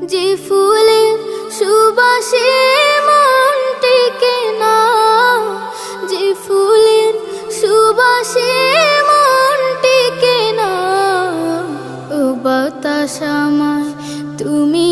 যে ফুলের সুবাসে মন টেকে না, যে ফুলের সুবাসে মন টেকে না। ও বাতাস আমায় তুমি